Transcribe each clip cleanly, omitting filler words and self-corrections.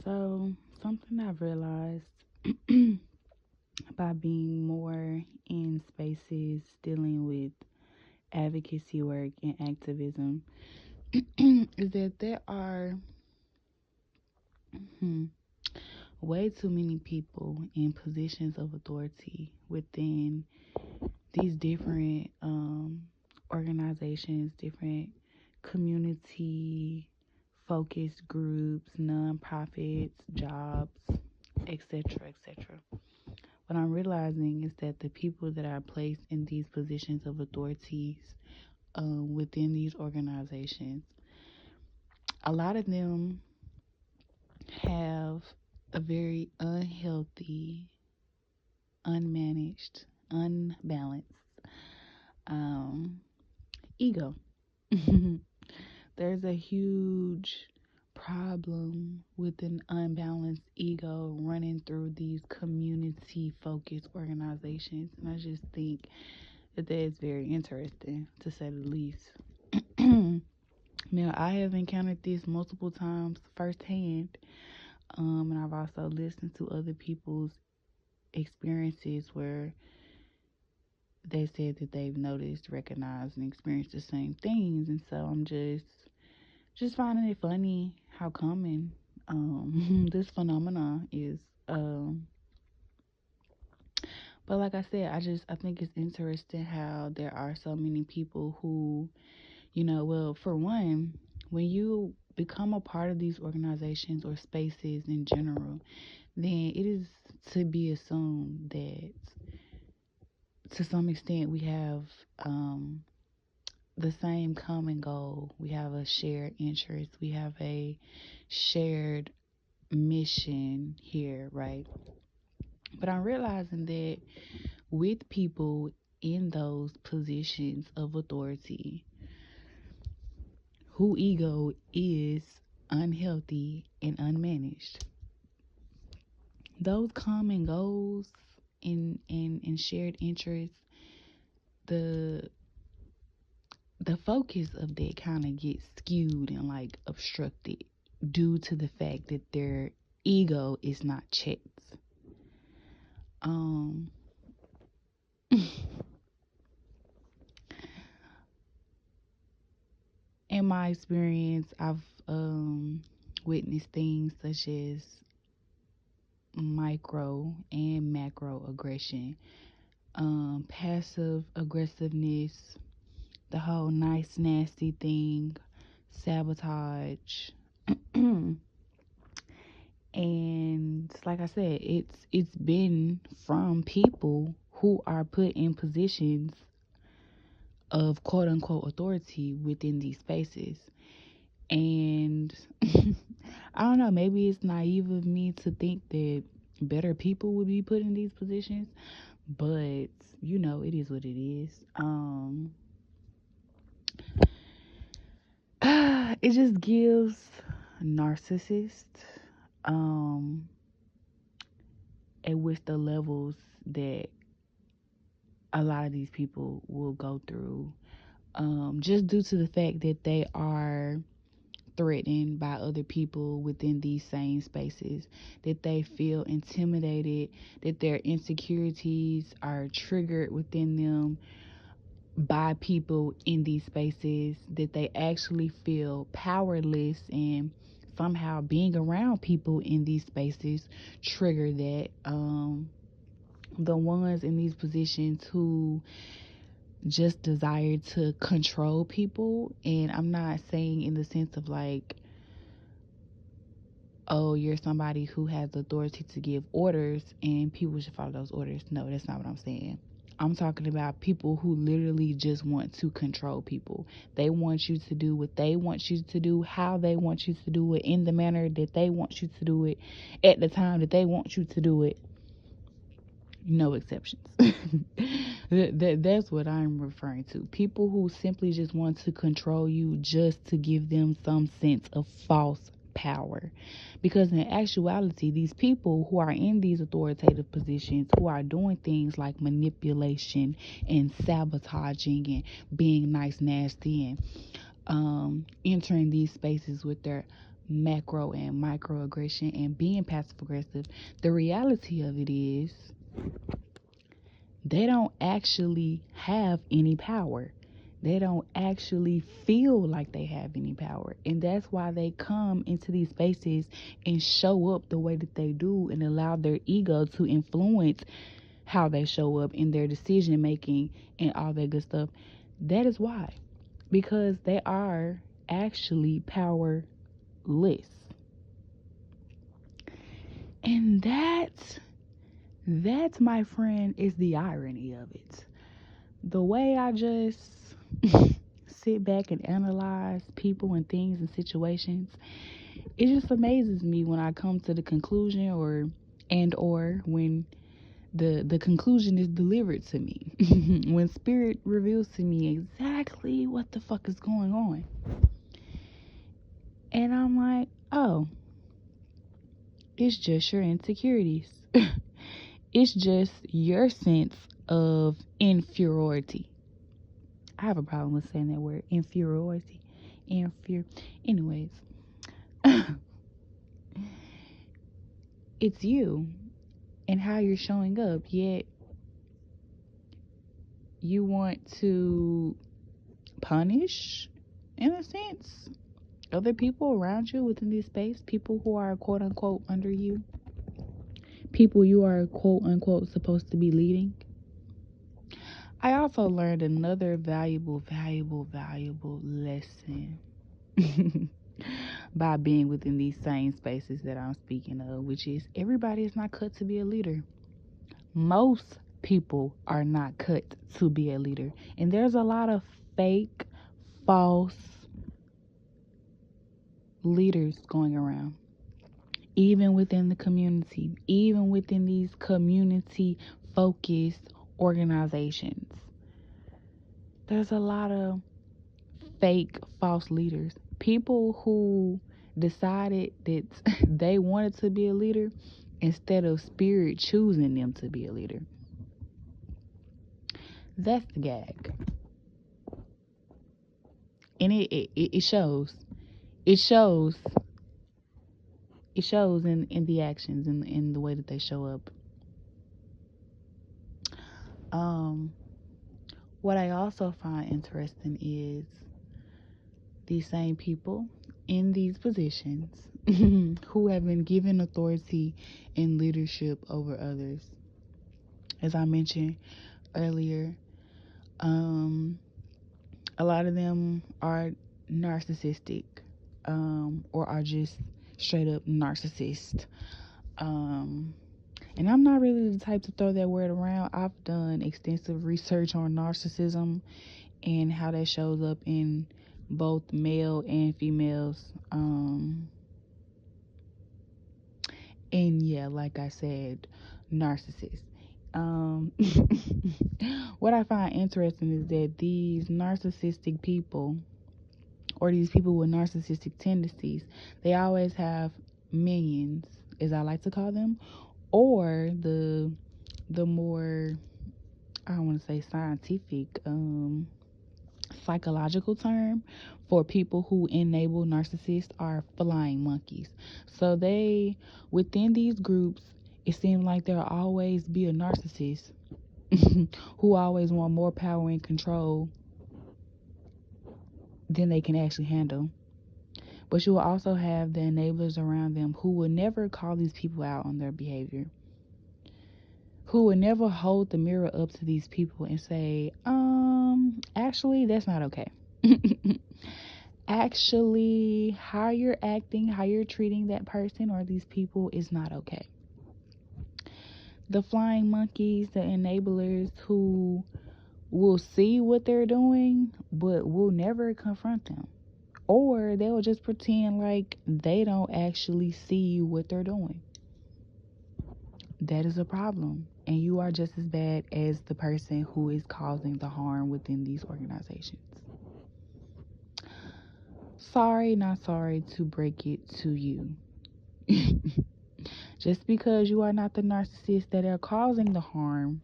So, something I've realized by being more in spaces dealing with advocacy work and activism is that there are hmm, way too many people in positions of authority within these different organizations, different community focused groups, nonprofits, jobs, etc., etc. What I'm realizing is that the people that are placed in these positions of authorities within these organizations, a lot of them have a very unhealthy, unmanaged, unbalanced um, ego. There's a huge problem with an unbalanced ego running through these community focused organizations. And I just think that is very interesting to say the least. Now, I have encountered this multiple times firsthand, and I've also listened to other people's experiences where they said that they've noticed, recognized, and experienced the same things. And so I'm just finding it funny how common this phenomenon is. Um, but like I said, I think it's interesting how there are so many people who, well, for one, when you become a part of these organizations or spaces in general, then it is to be assumed that to some extent we have the same common goal. We have a shared interest. We have a shared mission here, right? But I'm realizing that with people in those positions of authority, who ego is unhealthy and unmanaged, those common goals and shared interests, the the focus of that kind of gets skewed and like obstructed due to the fact that their ego is not checked. Um, in my experience, I've witnessed things such as micro and macro aggression, passive aggressiveness, the whole nice nasty thing, sabotage. And like I said, it's been from people who are put in positions of quote unquote authority within these spaces. And I don't know, maybe it's naive of me to think that better people would be put in these positions, but it is what it is. It just gives narcissists um at which the levels that a lot of these people will go through, just due to the fact that they are threatened by other people within these same spaces, that they feel intimidated, that their insecurities are triggered within them by people in these spaces, that they actually feel powerless, and somehow being around people in these spaces trigger that. The ones in these positions who just desire to control people, and I'm not saying in the sense of like, oh, you're somebody who has the authority to give orders and people should follow those orders. No, that's not what I'm saying. I'm talking about people who literally just want to control people. They want you to do what they want you to do, how they want you to do it, in the manner that they want you to do it, at the time that they want you to do it. No exceptions. That's what I'm referring to. People who simply just want to control you just to give them some sense of false power. Because in actuality, these people who are in these authoritative positions, who are doing things like manipulation and sabotaging and being nice, nasty, and entering these spaces with their macro and microaggression and being passive aggressive, the reality of it is they don't actually have any power. They don't actually feel like they have any power. And that's why they come into these spaces and show up the way that they do and allow their ego to influence how they show up in their decision making and all that good stuff. That is why. Because they are actually powerless. And that, my friend, is the irony of it. The way I just sit back and analyze people and things and situations, it just amazes me when I come to the conclusion or when the conclusion is delivered to me. When spirit reveals to me exactly what the fuck is going on. And I'm like, oh, it's just your insecurities. It's just your sense of inferiority. I have a problem with saying that word, inferiority. Anyways, it's you and how you're showing up, yet you want to punish, in a sense, other people around you within this space, people who are quote unquote under you, people you are quote unquote supposed to be leading. I also learned another valuable lesson by being within these same spaces that I'm speaking of, which is everybody is not cut to be a leader. Most people are not cut to be a leader. And there's a lot of fake, false leaders going around, even within the community, even within these community focused organizations. There's a lot of fake, false leaders. People who decided that they wanted to be a leader instead of spirit choosing them to be a leader. That's the gag. And it shows. It shows. It shows in the actions, in the way that they show up. What I also find interesting is these same people in these positions who have been given authority and leadership over others. As I mentioned earlier, a lot of them are narcissistic, or are just straight up narcissist. And I'm not really the type to throw that word around. I've done extensive research on narcissism and how that shows up in both male and females. And yeah, like I said, narcissists. What I find interesting is that these narcissistic people, or these people with narcissistic tendencies, they always have minions, as I like to call them, or the more, I don't want to say scientific, psychological term for people who enable narcissists are flying monkeys. So they, within these groups, it seems like there'll always be a narcissist who always want more power and control than they can actually handle. But you will also have the enablers around them who will never call these people out on their behavior, who will never hold the mirror up to these people and say, actually, that's not okay. Actually, how you're acting, how you're treating that person or these people is not okay. The flying monkeys, the enablers who will see what they're doing, but will never confront them. Or they'll just pretend like they don't actually see what they're doing. That is a problem. And you are just as bad as the person who is causing the harm within these organizations. Sorry, not sorry to break it to you. Just because you are not the narcissist that are causing the harm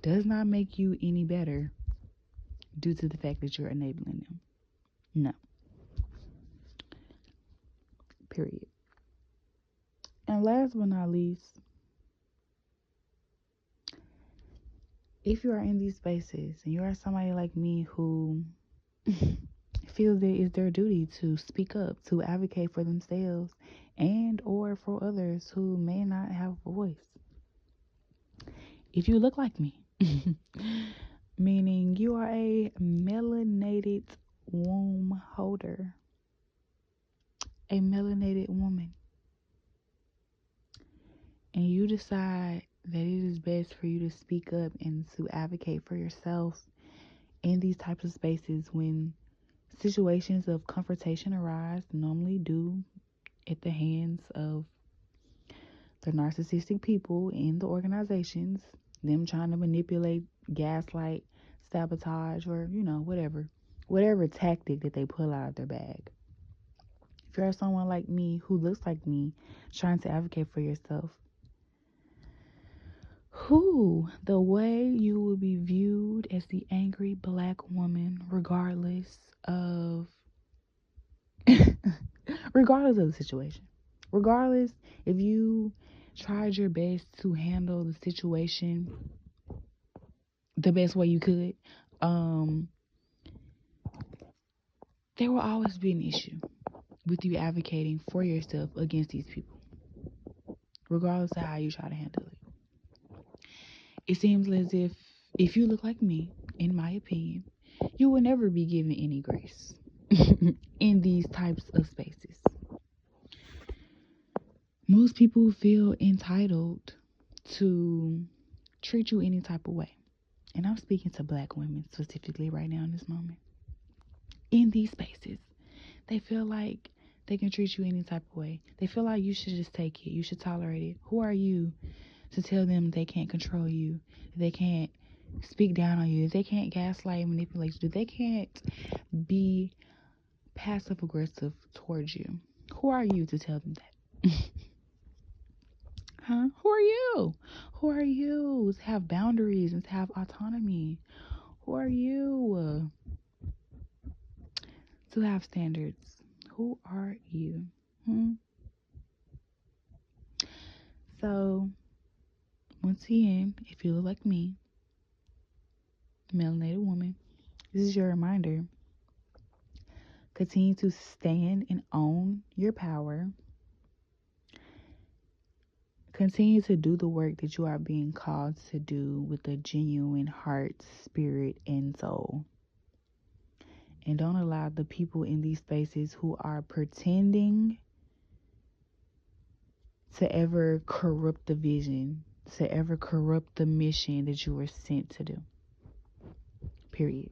does not make you any better due to the fact that you're enabling them. No. Period. And last but not least, if you are in these spaces and you are somebody like me who feels that it's their duty to speak up, to advocate for themselves and or for others who may not have a voice. If you look like me, meaning you are a melanated womb holder, a melanated woman, and you decide that it is best for you to speak up and to advocate for yourself in these types of spaces when situations of confrontation arise, normally do at the hands of the narcissistic people in the organizations, them trying to manipulate, gaslight, sabotage, or, whatever tactic that they pull out of their bag. If you're someone like me who looks like me, trying to advocate for yourself, the way you will be viewed as the angry black woman, regardless of the situation. Regardless if you tried your best to handle the situation the best way you could, there will always be an issue with you advocating for yourself against these people, regardless of how you try to handle it. It seems as if you look like me, in my opinion, you will never be given any grace in these types of spaces. Most people feel entitled to treat you any type of way. And I'm speaking to black women specifically right now in this moment. In these spaces, they feel like they can treat you any type of way. They feel like you should just take it. You should tolerate it. Who are you to tell them they can't control you? They can't speak down on you. They can't gaslight and manipulate you. They can't be passive aggressive towards you. Who are you to tell them that? Huh? Who are you? Who are you to have boundaries and to have autonomy? Who are you to have standards? Who are you? So, once again, if you look like me, melanated woman, this is your reminder. Continue to stand and own your power. Continue to do the work that you are being called to do with a genuine heart, spirit, and soul. And don't allow the people in these spaces who are pretending to ever corrupt the vision, to ever corrupt the mission that you were sent to do. Period.